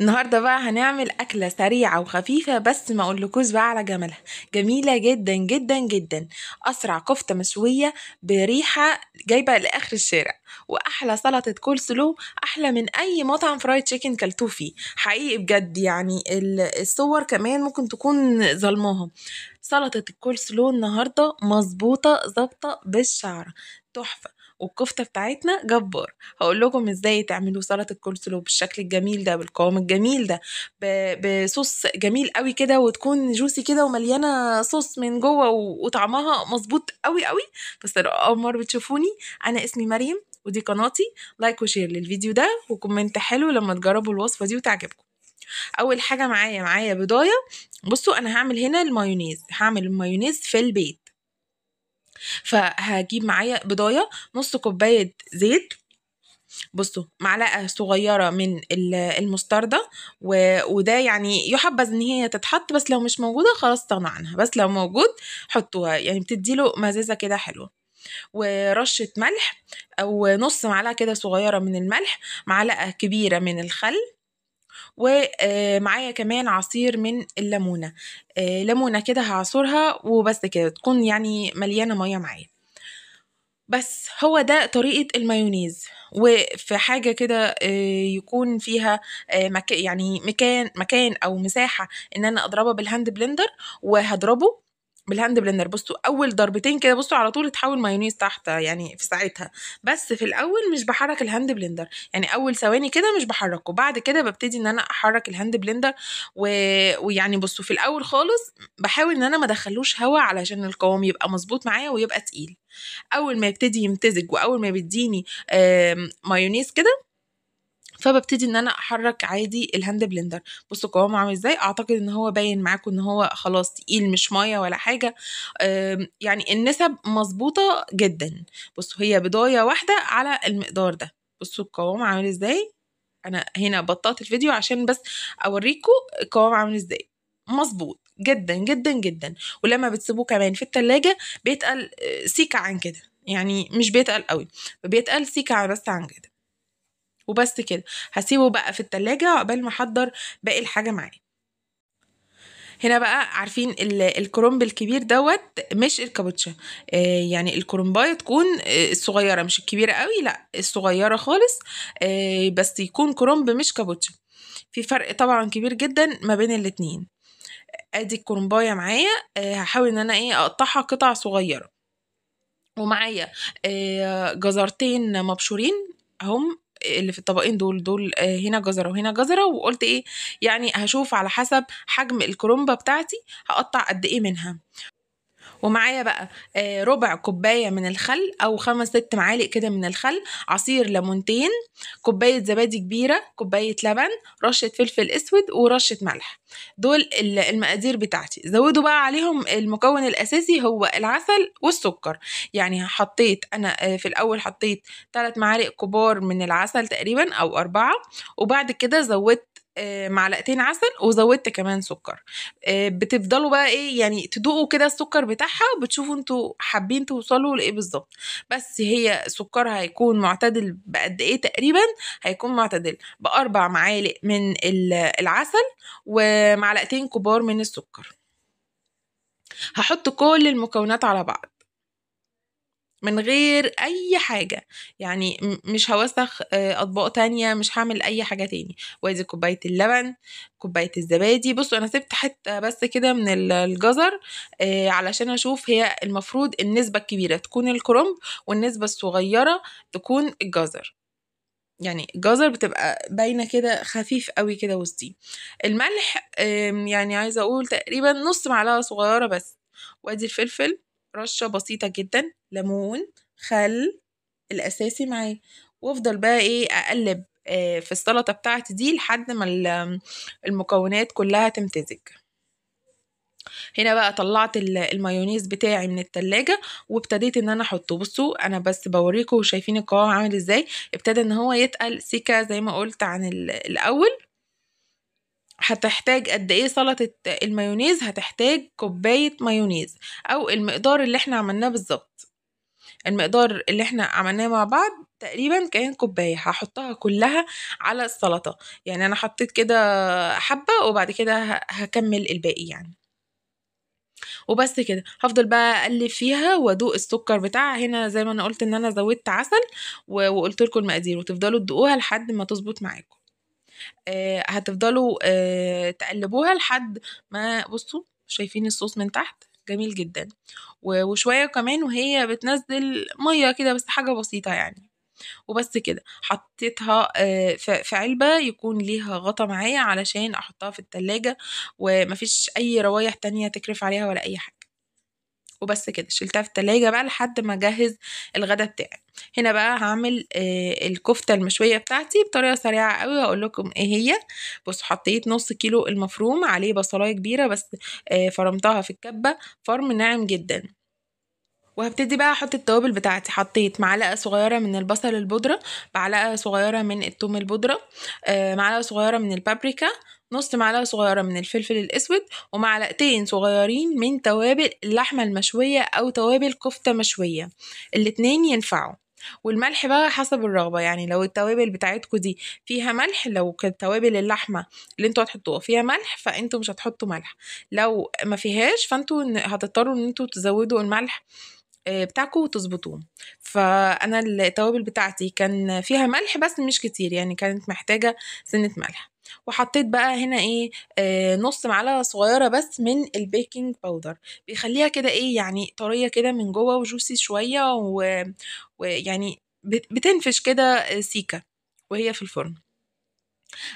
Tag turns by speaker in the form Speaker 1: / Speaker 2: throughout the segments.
Speaker 1: النهارده بقى هنعمل أكلة سريعة وخفيفة، بس ما أقولكوش بقى على جمالها. جميلة جدا جدا جدا. أسرع كفتة مشوية بريحة جايبة لآخر الشارع، وأحلى سلطة كول سلو، أحلى من أي مطعم فرايد تشيكن كلتوه فيه حقيقي بجد. يعني الصور كمان ممكن تكون ظلماها. سلطة الكول سلو النهاردة مظبوطة ظابطة بالشعر، تحفة. والكفتة بتاعتنا جبار. هقول لكم ازاي تعملوا سلطة كول سلو بالشكل الجميل ده، بالقوام الجميل ده، بصوص جميل قوي كده، وتكون جوسي كده ومليانة صوص من جوه وطعمها مظبوط قوي قوي. بس لو اول مرة بتشوفوني، انا اسمي مريم ودي قناتي. لايك وشير للفيديو ده وكومنت حلو لما تجربوا الوصفة دي وتعجبكم. اول حاجة معايا بضاية. بصوا انا هعمل هنا المايونيز، هعمل المايونيز في البيت. فهجيب معايا بضاية، نص كوباية زيت، بصوا معلقة صغيرة من المستردة، وده يعني يحبذ ان هي تتحط، بس لو مش موجودة خلاص استغنى عنها، بس لو موجود حطوها، يعني بتديله مزازة كده حلوة. ورشة ملح، او نص معلقة كده صغيرة من الملح، معلقة كبيرة من الخل، ومعايا كمان عصير من الليمونة. ليمونة كده هعصرها وبس كده، تكون يعني مليانة مية معايا. بس هو ده طريقة المايونيز. وفي حاجة كده يكون فيها يعني مكان أو مساحة إن أنا أضربها بالهاند بلندر، وهضربه بالهاند بلندر. بصوا أول ضربتين كده، بصوا على طول اتحول مايونيز تحت يعني في ساعتها. بس في الأول مش بحرك الهاند بلندر، يعني أول ثواني كده مش بحركه، بعد كده ببتدي إن أنا أحرك الهاند بلندر. و... ويعني بصوا في الأول خالص بحاول إن أنا ما أدخلوش هوا علشان القوام يبقى مظبوط معايا ويبقى تقيل. اول ما يبتدي يمتزج واول ما بيديني مايونيز كده، فببتدي ان انا احرك عادي الهاند بلندر. بصوا قوامه عامل ازاي، اعتقد ان هو باين معاكم ان هو خلاص تقيل، مش ميه ولا حاجه. يعني النسب مظبوطه جدا. بصوا هي بضايه واحده على المقدار ده. بصوا القوام عامل ازاي. انا هنا بطأت الفيديو عشان بس اوريكم القوام عامل ازاي. مظبوط جدا جدا جدا. ولما بتسيبوه كمان في التلاجة بيتقل سيكة عن كده، يعني مش بيتقل قوي، بيتقل سيكة بس عن كده. وبس كده هسيبه بقى في التلاجة عقبال ما احضر باقي الحاجة معاه. هنا بقى عارفين الكرنب الكبير دوت، مش الكابوتشا. يعني الكرنبايه تكون الصغيره، مش الكبيره قوي، لا الصغيره خالص. بس يكون كرنب مش كابوتشا. في فرق طبعا كبير جدا ما بين الاتنين. ادي الكرنبايه معايا. هحاول ان انا اقطعها قطع صغيره. ومعايا جزرتين مبشورين، هم اللي في الطبقين دول هنا جزرة وهنا جزرة. وقلت يعني هشوف على حسب حجم الكرومبة بتاعتي هقطع قد ايه منها. ومعايا بقى ربع كوباية من الخل أو 5 6 معالق كده من الخل، عصير ليمونتين، كوباية زبادي كبيرة، كوباية لبن، رشة فلفل أسود، ورشة ملح. دول المقادير بتاعتي. زودوا بقى عليهم المكون الأساسي هو العسل والسكر. يعني حطيت أنا في الأول حطيت 3 معالق كبار من العسل تقريبا أو 4، وبعد كده زودت معلقتين عسل وزودت كمان سكر. بتفضلوا بقى يعني تدوقوا كده السكر بتاعها، وبتشوفوا انتوا حابين توصلوا لايه بالظبط. بس هي سكرها هيكون معتدل بقد ايه تقريبا، هيكون معتدل ب4 معالق من العسل ومعلقتين كبار من السكر. هحط كل المكونات على بعض من غير اي حاجة، يعني مش هوسخ اطباق تانية، مش هعمل اي حاجة تاني. وادي كوباية اللبن، كوباية الزبادي. بصوا انا سبت حتة بس كده من الجزر علشان اشوف هي المفروض النسبة الكبيرة تكون الكرنب، والنسبة الصغيرة تكون الجزر. يعني الجزر بتبقى باينة كده خفيف قوي كده وسطيه. الملح يعني عايزة اقول تقريبا نص معلقة صغيرة بس. وادي الفلفل رشة بسيطة جدا، ليمون، خل الاساسي معاه. وافضل بقى اقلب في السلطة بتاعتي دي لحد ما المكونات كلها تمتزج. هنا بقى طلعت المايونيز بتاعي من التلاجة وابتديت ان انا احطه. بصوا انا بس بوريكم شايفين القوام عامل ازاي. ابتدى ان هو يتقل سيكا زي ما قلت عن الاول. هتحتاج قد ايه سلطة المايونيز؟ هتحتاج كوباية مايونيز، او المقدار اللي احنا عملناه بالظبط. المقدار اللي احنا عملناه مع بعض تقريبا كان كوباية، هحطها كلها على السلطة. يعني انا حطيت كده حبة وبعد كده هكمل الباقي يعني. وبس كده هفضل بقى اقلب فيها وادوق السكر بتاعها. هنا زي ما انا قلت ان انا زودت عسل وقلت لكم المقادير، وتفضلوا تدوقوها لحد ما تظبط معاكم. هتفضلوا تقلبوها لحد ما بصوا شايفين الصوص من تحت جميل جدا. وشوية كمان وهي بتنزل مية كده بس حاجة بسيطة يعني. وبس كده حطيتها في علبة يكون ليها غطا معايا علشان احطها في التلاجة، ومفيش اي روايح تانية تكرف عليها ولا اي حاجة. وبس كده شلتها في التلاجة بقى لحد ما اجهز الغدا بتاعي. هنا بقى هعمل الكفتة المشوية بتاعتي بطريقة سريعة قوي، هقول لكم ايه هي. بصوا حطيت نص كيلو المفروم عليه بصلاية كبيرة بس فرمتها في الكبة فرم ناعم جدا. وهبتدي بقى احط التوابل بتاعتي. حطيت معلقه صغيره من البصل البودره، معلقه صغيره من الثوم البودره، معلقه صغيره من البابريكا، نص معلقه صغيره من الفلفل الاسود، ومعلقتين صغيرين من توابل اللحمه المشويه او توابل كفته مشويه، الاتنين ينفعوا. والملح بقى حسب الرغبة، يعني لو التوابل بتاعتكم دي فيها ملح، لو كانت توابل اللحمة اللي انتوا هتحطوها فيها ملح فانتوا مش هتحطوا ملح. لو ما فيهاش فانتوا هتضطروا ان انتوا تزودوا الملح بتاعكم وتظبطوه. فانا التوابل بتاعتي كان فيها ملح بس مش كتير، يعني كانت محتاجة سنة ملح. وحطيت بقى هنا ايه نص معلقة صغيرة بس من البيكنج باودر، بيخليها كده ايه يعني طرية كده من جوه وجوسي شوية ويعني بتنفش كده سيكة وهي في الفرن.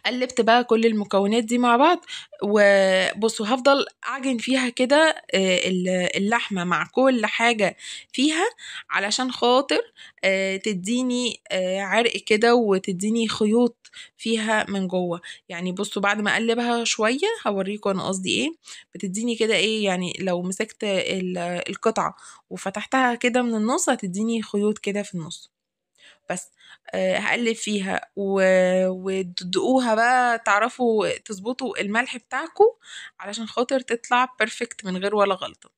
Speaker 1: قلبت بقى كل المكونات دي مع بعض. وبصوا هفضل اعجن فيها كده اللحمة مع كل حاجة فيها علشان خاطر تديني عرق كده وتديني خيوط فيها من جوه. يعني بصوا بعد ما اقلبها شوية هوريكم انا قصدي ايه. بتديني كده ايه يعني لو مسكت القطعة وفتحتها كده من النص هتديني خيوط كده في النص. بس هقلب فيها وتدقوها بقى تعرفوا تظبطوا الملح بتاعكم علشان خاطر تطلع بيرفكت من غير ولا غلطة.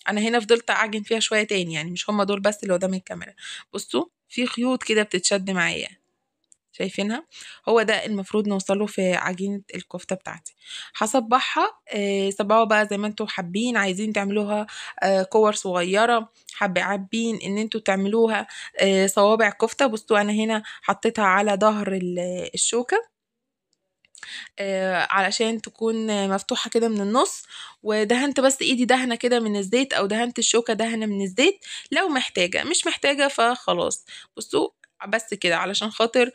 Speaker 1: انا هنا فضلت اعجن فيها شوية تاني، يعني مش هما دول بس اللي قدام الكاميرا. بصوا في خيوط كده بتتشد معايا شايفينها. هو ده المفروض نوصله في عجينة الكفتة بتاعتي. هصبعها صبعوا بقى زي ما انتوا حابين، عايزين تعملوها كور صغيرة، حابين ان انتوا تعملوها صوابع كفتة. بصوا انا هنا حطيتها على ظهر الشوكة علشان تكون مفتوحة كده من النص. ودهنت بس ايدي دهنة كده من الزيت او دهنت الشوكة دهنة من الزيت لو محتاجة، مش محتاجة فخلاص. بصوا بس كده علشان خاطر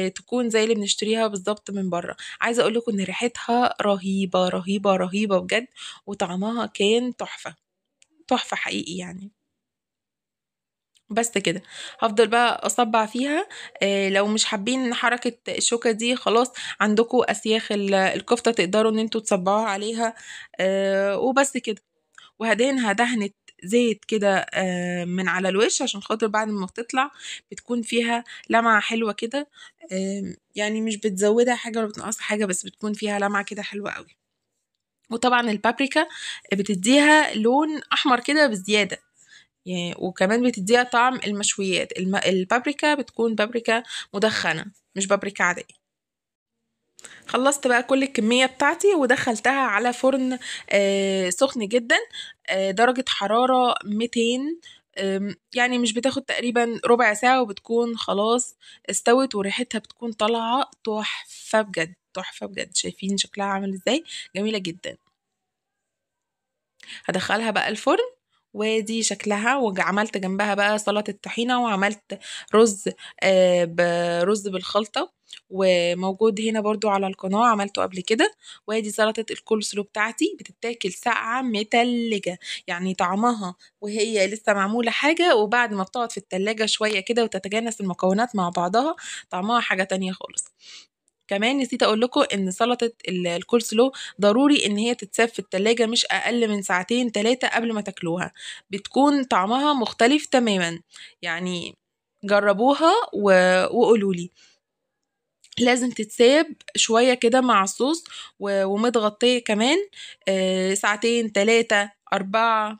Speaker 1: تكون زي اللي بنشتريها بالظبط من بره. عايزه اقول لكم ان ريحتها رهيبه رهيبه رهيبه بجد، وطعمها كان تحفه تحفه حقيقي يعني. بس كده هفضل بقى اصبع فيها. لو مش حابين حركة الشوكة دي خلاص عندكم اسياخ الكفتة تقدروا ان انتوا تصبعوها عليها. وبس كده. وهدهنها دهنة زيت كده من على الوش عشان خاطر بعد ما بتطلع بتكون فيها لمعة حلوة كده. يعني مش بتزودها حاجة ولا بتنقصها حاجة، بس بتكون فيها لمعة كده حلوة قوي. وطبعا البابريكا بتديها لون احمر كده بزيادة يعني، وكمان بتديها طعم المشويات. البابريكا بتكون بابريكا مدخنة مش بابريكا عادية. خلصت بقى كل الكمية بتاعتي ودخلتها على فرن سخن جدا، درجة حرارة 200. يعني مش بتاخد تقريبا ربع ساعة وبتكون خلاص استوت، وريحتها بتكون طالعة تحفة بجد تحفة بجد. شايفين شكلها عامل ازاي؟ جميلة جدا. هدخلها بقى الفرن ودي شكلها. وعملت جنبها بقى سلطة طحينة، وعملت رز برز بالخلطة وموجود هنا برضو على القناة عملته قبل كده. وادي سلطة الكول سلو بتاعتي بتتاكل ساقعة متلجة، يعني طعمها وهي لسه معمولة حاجة، وبعد ما بتقعد في التلاجة شوية كده وتتجانس المكونات مع بعضها طعمها حاجة تانية خالص. كمان نسيت اقول لكم ان سلطة الكول سلو ضروري ان هي تتساب في التلاجة مش اقل من ساعتين 3 قبل ما تاكلوها، بتكون طعمها مختلف تماما. يعني جربوها وقولوا لي. لازم تتساب شوية كده مع الصوص ومتغطية كمان ساعتين 3 4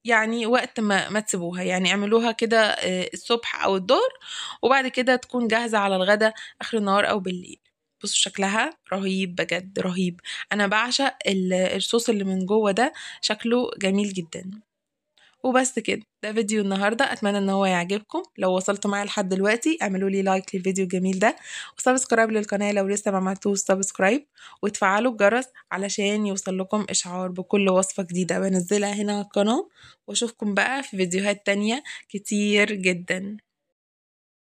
Speaker 1: يعني وقت ما تسيبوها، يعني اعملوها كده الصبح أو الضهر، وبعد كده تكون جاهزة على الغدا آخر النهار أو بالليل. بصوا شكلها رهيب بجد رهيب. أنا بعشق الصوص اللي من جوه ده، شكله جميل جدا. وبس كده، ده فيديو النهاردة، أتمنى إن هو يعجبكم. لو وصلتوا معايا لحد دلوقتي اعملوا لي لايك للفيديو الجميل ده، وسبسكرايب للقناة لو لسه ما عملتوش سبسكرايب، وتفعلوا الجرس علشان يوصل لكم إشعار بكل وصفة جديدة بنزلها هنا على القناة. واشوفكم بقى في فيديوهات تانية كتير جدا.